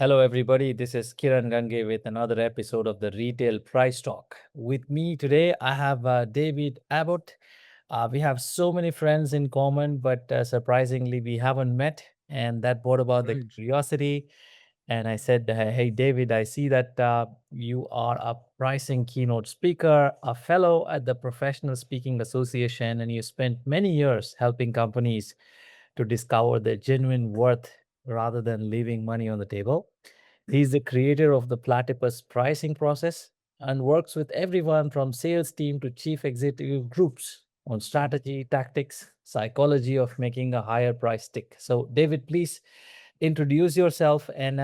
Hello, everybody. This is Kiran Gange with another episode of the Retail Price Talk. With me today, I have David Abbott. We have so many friends in common, but surprisingly, we haven't met. And that brought about the Strange. curiosity. And I said, Hey, David, I see that you are a pricing keynote speaker, a fellow at the Professional Speaking Association, and you spent many years helping companies to discover their genuine worth rather than leaving money on the table. He's the creator of the Platypus pricing process and works with everyone from sales team to chief executive groups on strategy, tactics, psychology of making a higher price stick. So, David, please introduce yourself and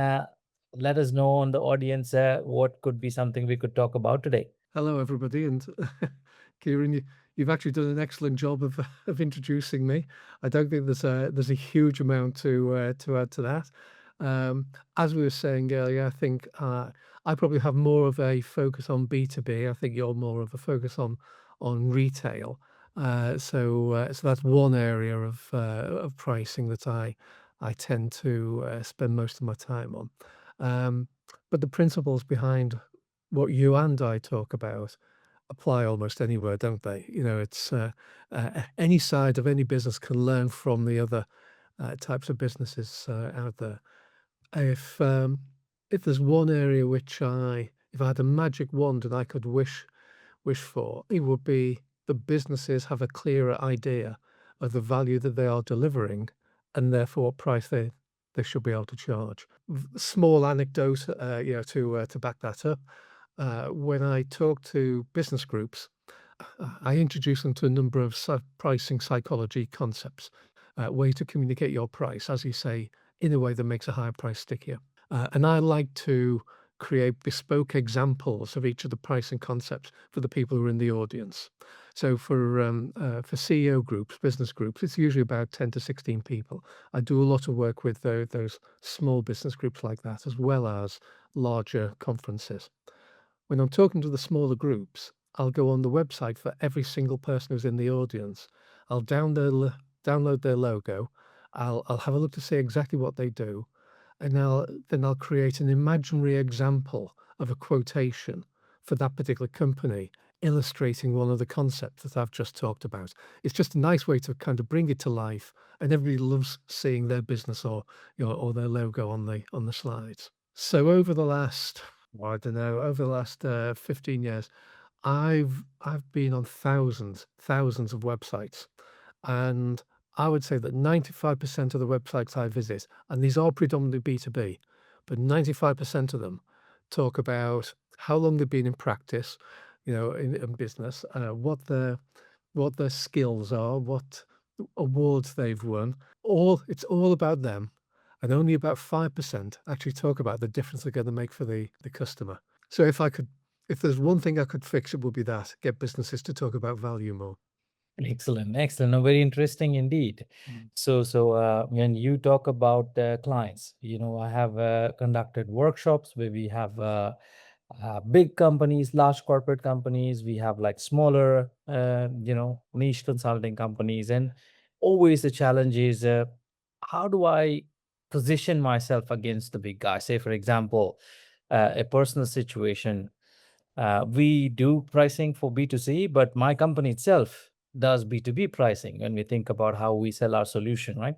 let us know on the audience what could be something we could talk about today. Hello, everybody, and Kieran, you've actually done an excellent job of of introducing me. I don't think there's a huge amount to add to that. As we were saying earlier, I think I probably have more of a focus on B2B. I think you're more of a focus on retail. So that's one area of pricing that I tend to spend most of my time on. Um, but the principles behind what you and I talk about apply almost anywhere, don't they? It's any side of any business can learn from the other types of businesses out there. If um, if there's one area if I had a magic wand and I could wish for, it would be the businesses have a clearer idea of the value that they are delivering, and therefore what price they should be able to charge. Small anecdote, to back that up. When I talk to business groups, I introduce them to a number of pricing psychology concepts, way to communicate your price, as you say, in a way that makes a higher price stickier. And I like to create bespoke examples of each of the pricing concepts for the people who are in the audience. So for CEO groups, business groups, it's usually about 10 to 16 people. I do a lot of work with those small business groups like that, as well as larger conferences. When I'm talking to the smaller groups, I'll go on the website for every single person who's in the audience. I'll download their logo. I'll have a look to see exactly what they do, and I'll create an imaginary example of a quotation for that particular company, illustrating one of the concepts that I've just talked about. It's just a nice way to kind of bring it to life, and everybody loves seeing their business or their logo on the slides. So I don't know, over the last 15 years, I've been on thousands of websites, and I would say that 95% of the websites I visit, and these are predominantly B2B, but 95% of them talk about how long they've been in practice, in business, what their skills are, what awards they've won. It's all about them, and only about 5% actually talk about the difference they're gonna make for the customer. So if there's one thing I could fix, it would be that, get businesses to talk about value more. Excellent, excellent. No, very interesting indeed. Mm. So, when you talk about clients, I have conducted workshops where we have big companies, large corporate companies. We have like smaller, niche consulting companies, and always the challenge is how do I position myself against the big guys? Say, for example, a personal situation. We do pricing for B2C, but my company itself does B2B pricing when we think about how we sell our solution, right?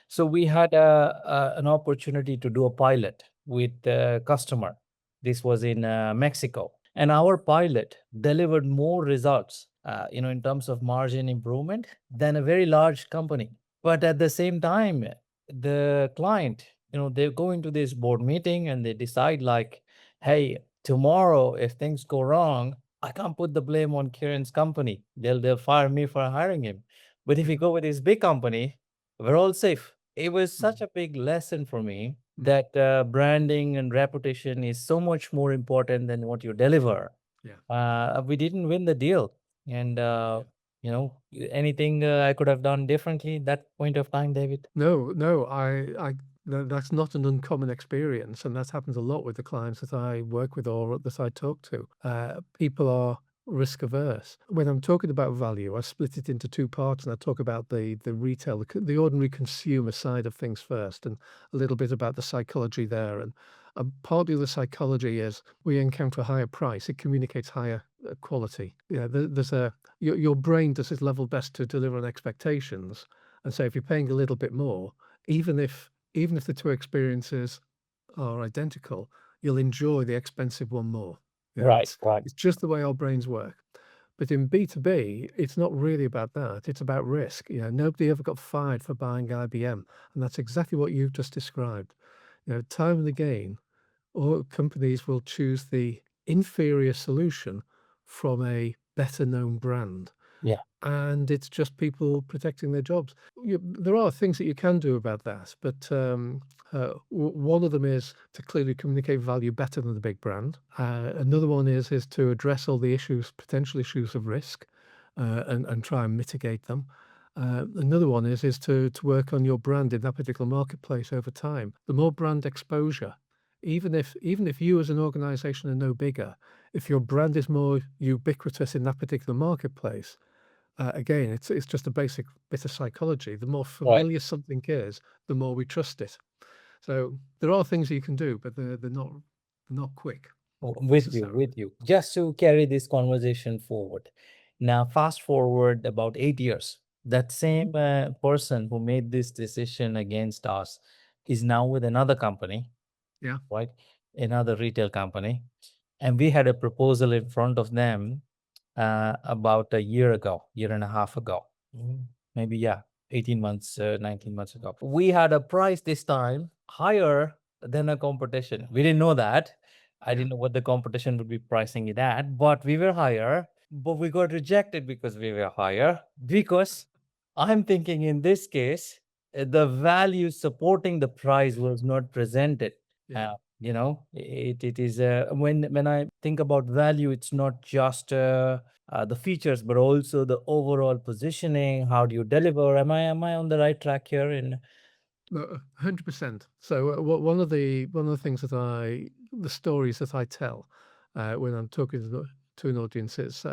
So we had an opportunity to do a pilot with a customer. This was in Mexico, and our pilot delivered more results, in terms of margin improvement than a very large company. But at the same time, the client, they go into this board meeting and they decide like, hey, tomorrow if things go wrong, I can't put the blame on Kieran's company. They'll fire me for hiring him. But if Yeah. you go with this big company, we're all safe. It was such Mhm. a big lesson for me Mm. that branding and reputation is so much more important than what you deliver. Yeah. We didn't win the deal, and Yeah. anything I could have done differently at that point of time, David. No, no, that's not an uncommon experience, and that happens a lot with the clients that I work with or that I talk to. People are risk averse. When I'm talking about value, I split it into two parts, and I talk about the retail, the ordinary consumer side of things first, and a little bit about the psychology there. And partly the psychology is we encounter a higher price. It communicates higher quality. There's your brain does its level best to deliver on expectations, and so if you're paying a little bit more, even if the two experiences are identical, you'll enjoy the expensive one more. Right, It's right. it's just the way our brains work. But in B2B, it's not really about that. It's about risk. Nobody ever got fired for buying IBM, and that's exactly what you've just described. Time and again, all companies will choose the inferior solution from a better known brand, Yeah, and it's just people protecting their jobs. There are things that you can do about that, but one of them is to clearly communicate value better than the big brand. Another one is to address all the potential issues of risk, and try and mitigate them. Another one is to work on your brand in that particular marketplace over time. The more brand exposure, even if you as an organization are no bigger, if your brand is more ubiquitous in that particular marketplace, again, it's just a basic bit of psychology. The more right. familiar something is, the more we trust it. So there are things you can do, but they're not quick With you, necessarily. with you. Just to carry this conversation forward. Now, fast forward about 8 years. That Mhm. same person who made this decision against us is now with another company, Yeah, right? Another retail company. And we had a proposal in front of them about a year ago, year and a half ago. Maybe, yeah, 18 months, 19 months ago. We had a price this time higher than a competition. We didn't know that. I yeah. didn't know what the competition would be pricing it at, but we were higher. But we got rejected because we were higher. Because I'm thinking in this case, the value supporting the price was not presented. Yeah. It is when I think about value, it's not just the features, but also the overall positioning. How do you deliver? Am I on the right track here? In 100%. So one of the things the stories that I tell when I'm talking to an audience is,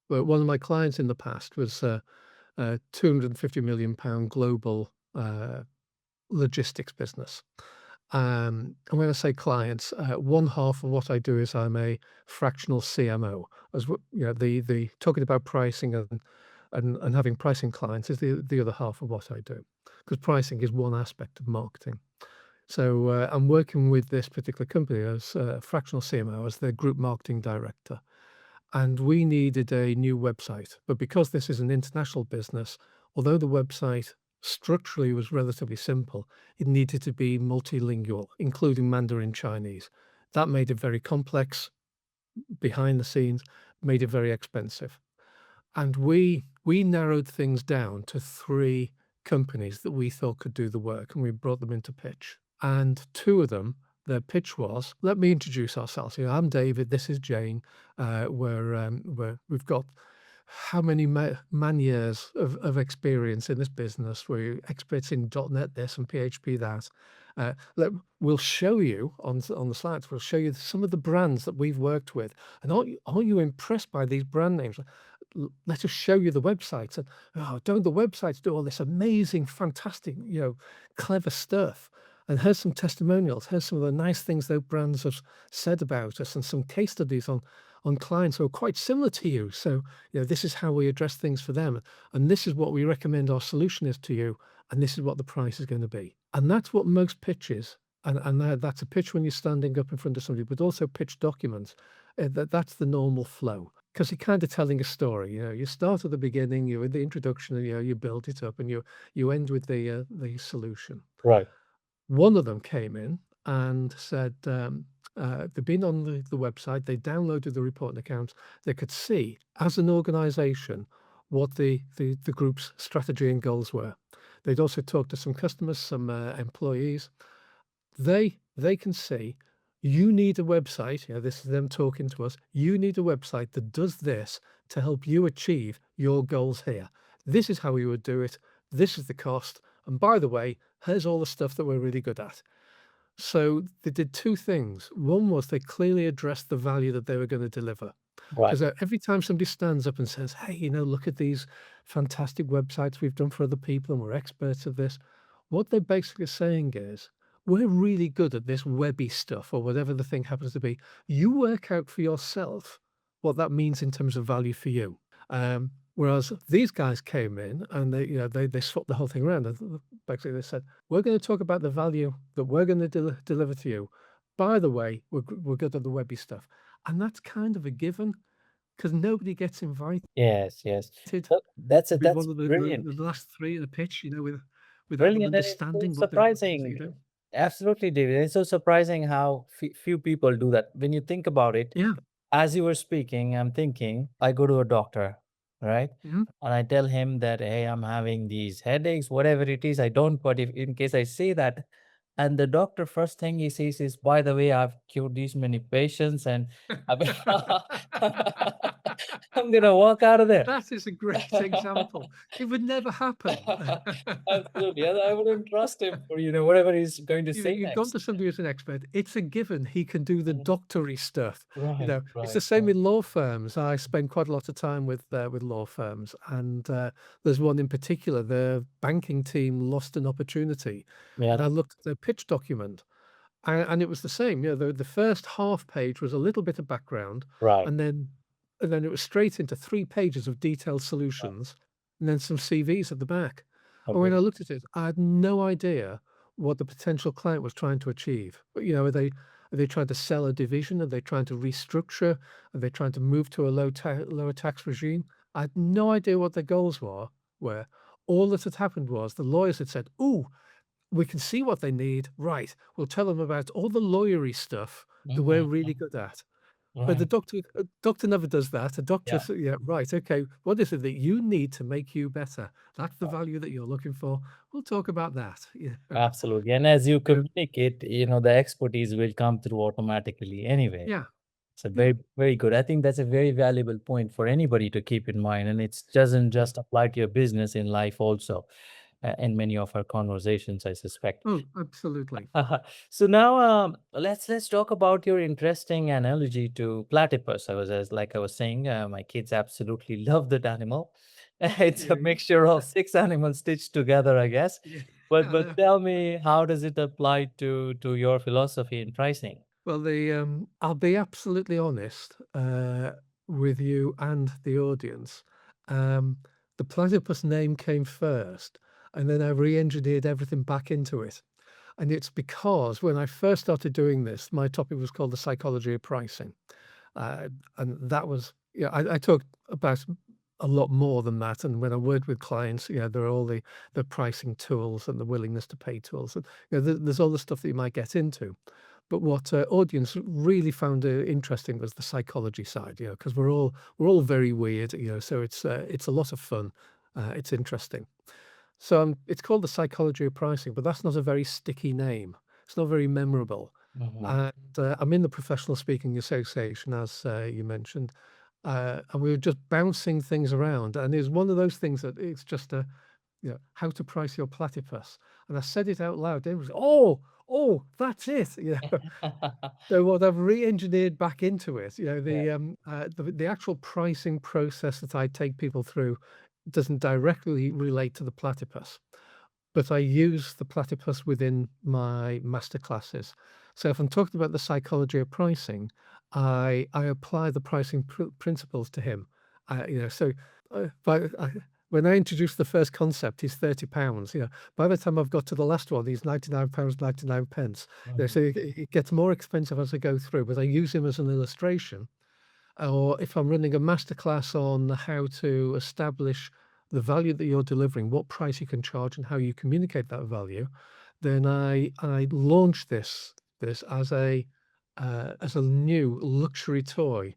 well, one of my clients in the past was a 250 million pound global logistics business. And when I say clients, one half of what I do is I'm a fractional CMO. The talking about pricing and having pricing clients is the other half of what I do, because pricing is one aspect of marketing. So I'm working with this particular company as a fractional CMO, as their group marketing director, and we needed a new website. But because this is an international business, although the website structurally was relatively simple, it needed to be multilingual, including Mandarin Chinese. That made it very complex behind the scenes, made it very expensive. And we narrowed things down to three companies that we thought could do the work, and we brought them into pitch. And two of them, their pitch was, "Let me introduce ourselves. I'm David. This is Jane. We've got how many man years of experience in this business. We're experts in .NET this and PHP that. We'll show you on the slides. We'll show you some of the brands that we've worked with. And aren't you impressed by these brand names? Let us show you the websites. And don't the websites do all this amazing, fantastic, clever stuff? And here's some testimonials. Here's some of the nice things those brands have said about us, and some case studies on clients who are quite similar to you. So, this is how we address things for them. And this is what we recommend our solution is to you. And this is what the price is going to be. And that's what most pitches, and that's a pitch when you're standing up in front of somebody, but also pitch documents. That's the normal flow. Because you're kind of telling a story. You start at the beginning, you're in the introduction, and you build it up, and you end with the solution. right, One of them came in and said, they'd been on the website, they downloaded the report and accounts, they could see as an organization what the group's strategy and goals were. They'd also talked to some customers, some employees. They can see you need a website. This is them talking to us. You need a website that does this to help you achieve your goals here. This is how we would do it. This is the cost. And by the way, here's all the stuff that we're really good at. So they did two things. One was they clearly addressed the value that they were going to deliver. Right. Because every time somebody stands up and says, "Hey, look at these fantastic websites we've done for other people and we're experts at this," what they're basically saying is, "We're really good at this webby stuff," or whatever the thing happens to be. You work out for yourself what that means in terms of value for you. Whereas these guys came in and they swapped the whole thing around. And basically, they said, "We're going to talk about the value that we're going to deliver to you. By the way, we're good at the webby stuff," and that's kind of a given because nobody gets invited Yes, yes. to So that's it. be one That's of brilliant. the last three in the pitch. Without them Brilliant. And it's so understanding what it is that surprising. you're doing. Absolutely, David. It's so surprising how few people do that. When you think about it, Yeah. as you were speaking, I'm thinking, I go to a doctor, right? Mhm. And I tell him that, hey, I'm having these headaches, whatever it is, I don't, but if in case I say that, and the doctor, first thing he says is, by the way, I've cured these many patients and I've been I'm gonna walk out of there. That is a great example. It would never happen. Absolutely. I wouldn't trust him for, whatever he's going to say You've gone next. to somebody who's an expert. It's a given he can do the Mhm. doctory stuff. Right, It's the right, same right. in law firms. I spend quite a lot of time with law firms, and there's one in particular. The banking team lost an opportunity, Yeah, and I looked at their pitch document, and it was the same. The first half page was a little bit of background, right. and then it was straight into 3 pages of detailed solutions, and then some CVs at the back. And when Okay. I looked at it, I had no idea what the potential client was trying to achieve. But, are they trying to sell a division? Are they trying to restructure? Are they trying to move to a lower tax regime? I had no idea what their goals were. All that had happened was the lawyers had said, "Ooh, we can see what they need. Right. We'll tell them about all the lawyery stuff that we're Mhm. really good at." But the Right. doctor never does that. A doctor Yeah. yeah, right, okay, what is it that you need to make you better? That's the value that you're looking for. We'll talk about that. Yeah. Absolutely. And as you Yeah. communicate, the expertise will come through automatically anyway. Yeah. So Yeah. very, very good. I think that's a very valuable point for anybody to keep in mind. And it doesn't Yeah. just apply to your business in life also, in many of our conversations, I suspect. Oh, absolutely. So now let's talk about your interesting analogy to platypus. Like I was saying, my kids absolutely love that animal. It's a Yeah. mixture of six animals stitched together, I guess. Yeah. But Yeah. tell me, how does it apply to your philosophy in pricing? Well, I'll be absolutely honest with you and the audience. Um, the platypus name came first, and then I re-engineered everything back into it. And it's because when I first started doing this, my topic was called the psychology of pricing. Uh, and that was, I talked about a lot more than that. And when I worked with clients, there are all the pricing tools and the willingness to pay tools. And there's all the stuff that you might get into. But what audience really found interesting was the psychology side, because we're all very weird, so it's a lot of fun. It's interesting. So it's called the psychology of pricing, but that's not a very sticky name. It's not very memorable. Mhm. And I'm in the Professional Speaking Association, as you mentioned, and we were just bouncing things around. And it's one of those things that it's just how to price your platypus. And I said it out loud. It was, oh, that's it. So what I've re-engineered back into it, Yeah. the actual pricing process that I take people through doesn't directly relate to the platypus, but I use the platypus within my masterclasses. So if I'm talking about the psychology of pricing, I apply the pricing principles to him. So by when I introduced the first concept, he's £30. By the time I've got to the last one, he's £99 99 pence. Mhm. So it gets more expensive as I go through, but I use him as an illustration, or if I'm running a masterclass on how to establish the value that you're delivering, what price you can charge, and how you communicate that value, then I launch this as a new luxury toy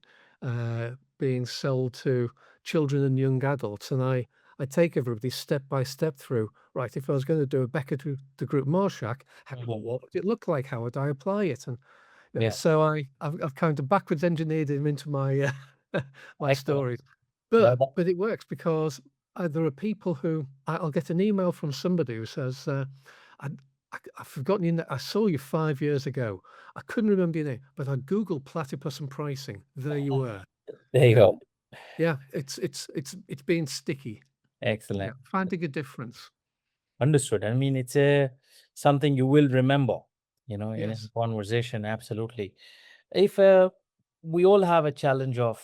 being sold to children and young adults, and I take everybody step by step through. Right, if I was going to do a Becker to Group Marshak, Mhm. what would it look like? How would I apply it? And Yeah. so I've kind of backwards engineered him into my my Excellent. stories, Yeah. but it works because there are people who I'll get an email from somebody who says, I, I've forgotten your name. I saw you 5 years ago. I couldn't remember your name, but I googled platypus and pricing. There you were. There you go. Yeah, it's being sticky. Yeah, Excellent. finding a difference. Understood. I mean, it's a something you will remember, in a Yes. conversation. Absolutely. If we all have a challenge of,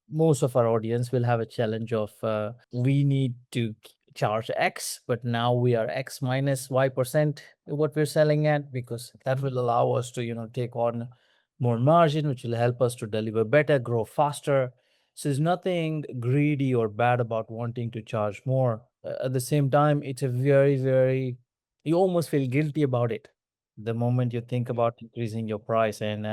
most of our audience will have a challenge of we need to charge X, but now we are X minus Y% what we're selling at, because that will allow us to, take on more margin, which will help us to deliver better, grow faster. So there's nothing greedy or bad about wanting to charge more. At the same time, it's a very, very, you almost feel guilty about it the moment you think Yeah. about increasing your price. And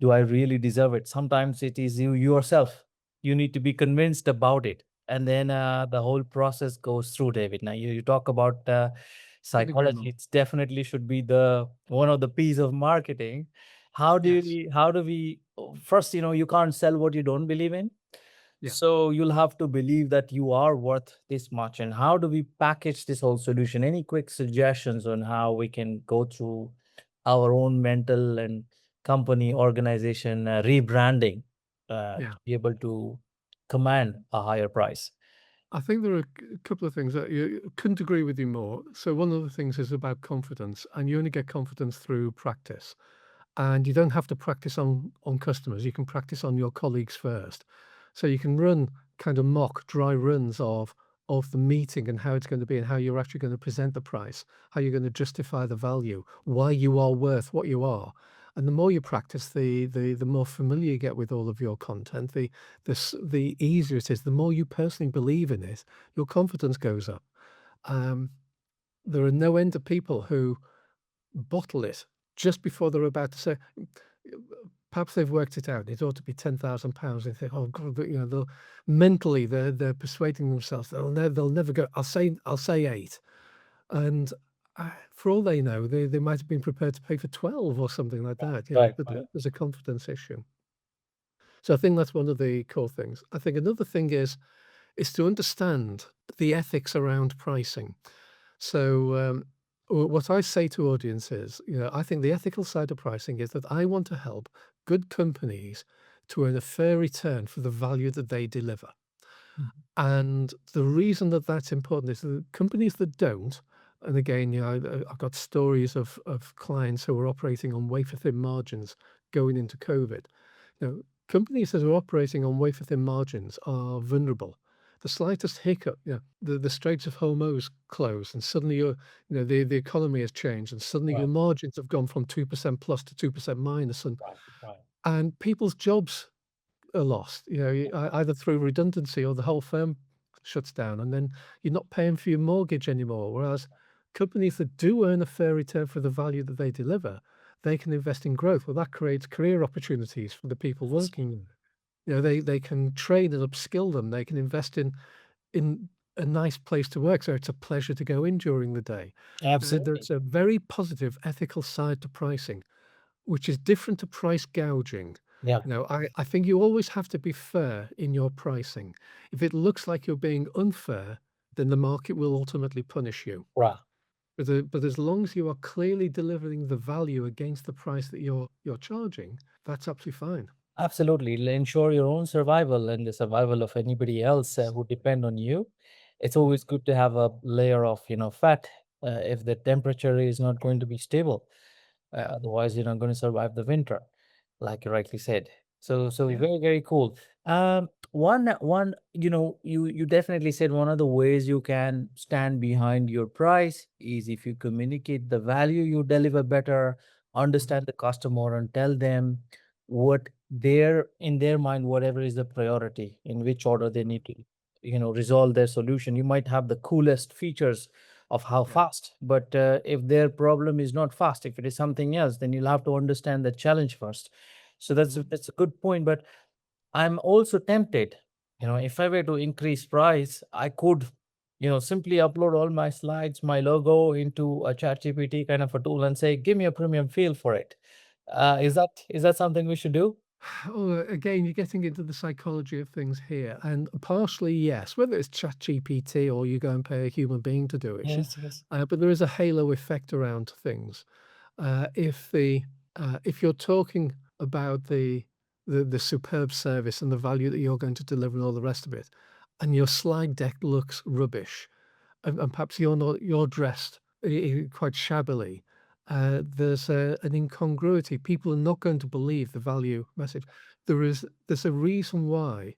do I really deserve it? Sometimes it is you yourself. You need to be convinced about it. And then the whole process goes through, David. Now you talk about Couldn't agree psychology. more. It's definitely should be the one of the piece of marketing. Yes. How do we first, you can't sell what you don't believe in. Yeah. So you'll have to believe that you are worth this much. And how do we package this whole solution? Any quick suggestions on how we can go through our own mental and company organization rebranding Yeah. to be able to command a higher price? I think there are a couple of things that you couldn't agree with you more. So one of the things is about confidence, and you only get confidence through practice. And you don't have to practice on customers. You can practice on your colleagues first. So you can run kind of mock dry runs of the meeting and how it's going to be and how you're actually going to present the price, how you're going to justify the value, why you are worth what you are. And the more you practice, the more familiar you get with all of your content, the easier it is. The more you personally believe in it, your confidence goes up. Um, there are no end of people who bottle it just before they're about to say, perhaps they've worked it out. It ought to be £10,000. They think, oh God, but, they'll mentally they're persuading themselves they'll never go. I'll say 8, and for all they know, they might have been prepared to pay for 12 or something like that. Right, But right. there's a confidence issue. So I think that's one of the core things. I think another thing is to understand the ethics around pricing. So, what I say to audiences, I think the ethical side of pricing is that I want to help good companies to earn a fair return for the value that they deliver. Mhm. And the reason that that's important is that companies that don't, and again, I've got stories of clients who are operating on wafer thin margins going into COVID. Companies that are operating on wafer thin margins are vulnerable. The slightest hiccup, the Straits of Hormuz close, and suddenly the economy has changed, and suddenly your Right, margins have gone from 2% plus to 2% minus, and right, right. and people's jobs are lost. Either through redundancy or the whole firm shuts down, and then you're not paying for your mortgage anymore. Whereas companies that do earn a fair return for the value that they deliver, they can invest in growth. Well, that creates career opportunities for the people working there. They can train and upskill them. They can invest in a nice place to work, so it's a pleasure to go in during the day. Absolutely. There's a very positive ethical side to pricing, which is different to price gouging. Yeah. I think you always have to be fair in your pricing. If it looks like you're being unfair, then the market will ultimately punish you. Right. But as long as you are clearly delivering the value against the price that you're charging, that's absolutely fine. Absolutely. It'll ensure your own survival and the survival of anybody else who depend on you. It's Mhm. always good to have a layer of, fat if the temperature is not going to be stable. Otherwise, you're not going to survive the winter, like you rightly said. So Yeah. very, very cool. One, you definitely said one of the ways you can stand behind your price is if you communicate the value you deliver better, Mhm. understand the customer, and tell them what in their mind, whatever is the priority, in which order they need to, resolve their solution. You might have the coolest features of how Yeah. fast, but if their problem is not fast, if it is something else, then you'll have to understand the challenge first. So Mhm. that's a good point. But I'm also tempted, if I were to increase price, I could, simply upload all my slides, my logo into a chat GPT kind of a tool and say, give me a premium feel for it. Yeah. Is that something we should do? Oh, again, you're getting into the psychology of things here, and partially, yes, whether it's ChatGPT or you go and pay a human being to do it, Yes, yes. but there is a halo effect around things. Uh, if the if you're talking about the superb service and the value that you're going to deliver and all the rest of it, and your slide deck looks rubbish, and perhaps you're dressed quite shabbily, there's an incongruity. People are not going to believe the value message. There's a reason why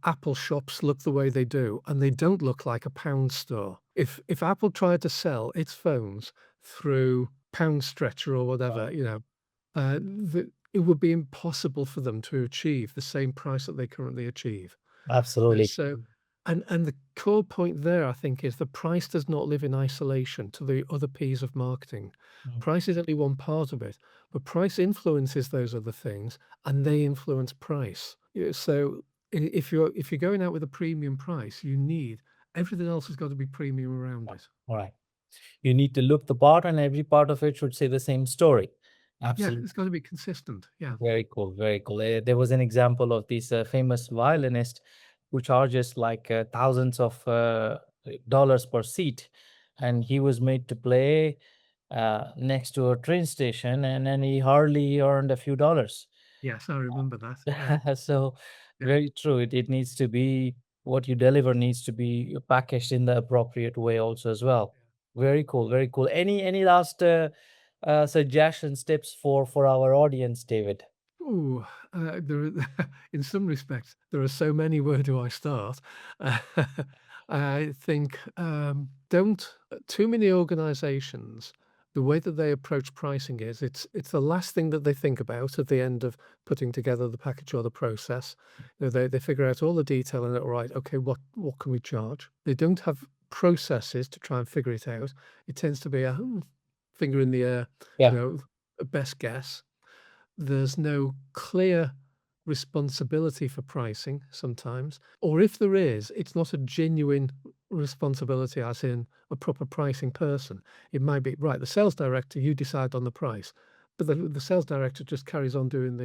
Apple shops look the way they do, and they don't look like a pound store. If Apple tried to sell its phones through Pound Stretcher or whatever, Right. it would be impossible for them to achieve the same price that they currently achieve. Absolutely. So, and the core point there, I think, is the price does not live in isolation to the other P's of marketing. Mm. Price is only one part of it, but price influences those other things, and they influence price. So, if you're going out with a premium price, you need everything else has got to be premium around it. All right. You need to look the part, and every part of it should say the same story. Yeah, Absolutely. it's got to be consistent. Yeah. Very cool, very cool. There was an example of this famous violinist who charges like thousands of dollars per seat, and he was made to play next to a train station, and then he hardly earned a few dollars. Yes, I remember that. Yeah. So Yeah. very true. It needs to be what you deliver needs to be packaged in the appropriate way also as well. Very cool, very cool. Any last suggestions, tips for our audience, David? Ooh, in some respects, there are so many. Where do I start? Uh, I think don't too many organizations, the way that they approach pricing is it's the last thing that they think about at the end of putting together the package or the process. They figure out all the detail and all right, okay, what can we charge? They don't have processes to try and figure it out. It tends to be a finger in the air, Yeah. a best guess. There's no clear responsibility for pricing sometimes, or if there is, it's not a genuine responsibility, as in a proper pricing person. It might be, right, the sales director, you decide on the price, but the sales director just carries on doing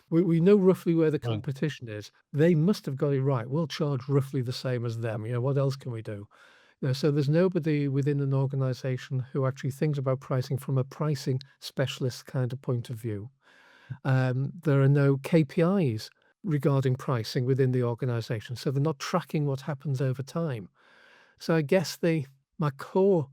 we know roughly where the Mm. competition is. They must have got it right. We'll charge roughly the same as them. What else can we do? So there's nobody within an organization who actually thinks about pricing from a pricing specialist kind of point of view. There are no KPIs regarding pricing within the organization, so they're not tracking what happens over time. So I guess my core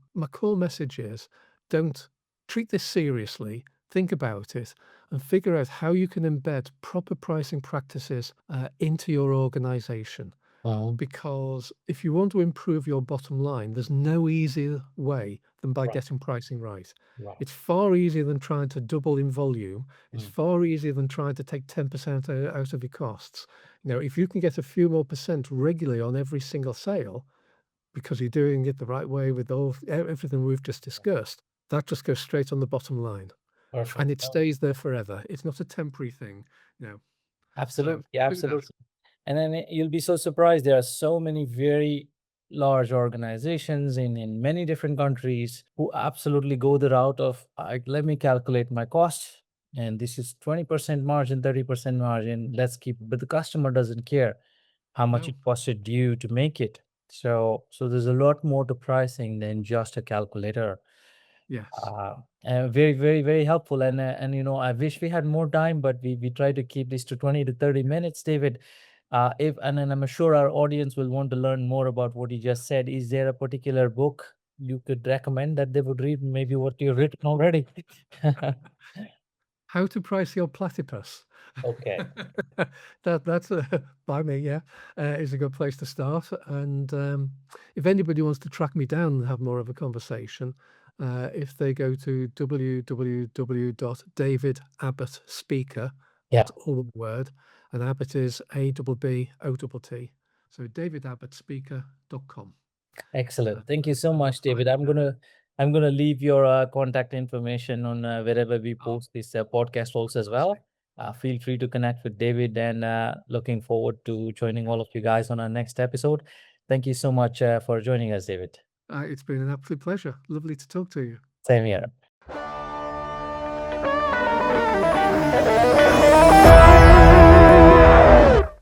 message is don't treat this seriously, think about it, and figure out how you can embed proper pricing practices into your organization. Mhm. Because if you want to improve your bottom line, there's no easier way than by Right, getting pricing right. right. It's far easier than trying to double in volume. It's Mm. far easier than trying to take 10% out of your costs. If you can get a few more percent regularly on every single sale, because you're doing it the right way with everything we've just discussed, that just goes straight on the bottom line. Perfect. And it stays there forever. It's not a temporary thing. You know. So Absolutely, do that. absolutely. And then you'll be so surprised. There are so many very large organizations in many different countries who absolutely go the route of let me calculate my cost. And this is 20% margin, 30% margin. Let's keep, but the customer doesn't care how much No. it costed you to make it. So there's a lot more to pricing than just a calculator. Yes. Uh, very, very, very helpful. And I wish we had more time, but we try to keep this to 20 to 30 minutes, David. If and then I'm sure our audience will want to learn more about what you just said. Is there a particular book you could recommend that they would read? Maybe what you've written already. How to price your platypus. Okay. That's by me, yeah, is a good place to start. And if anybody wants to track me down and have more of a conversation, if they go to www.davidabbotspeaker, Yeah. that's all one word, and Abbott is ABBOTT. So davidabbotspeaker.com. Excellent. Thank you so And they'll much, David. find me I'm there. gonna leave your contact information on wherever we Oh, post this podcast also as fantastic. well. Feel free to connect with David, and looking forward to joining all of you guys on our next episode. Thank you so much for joining us, David. It's been an absolute pleasure. Lovely to talk to you. Same here.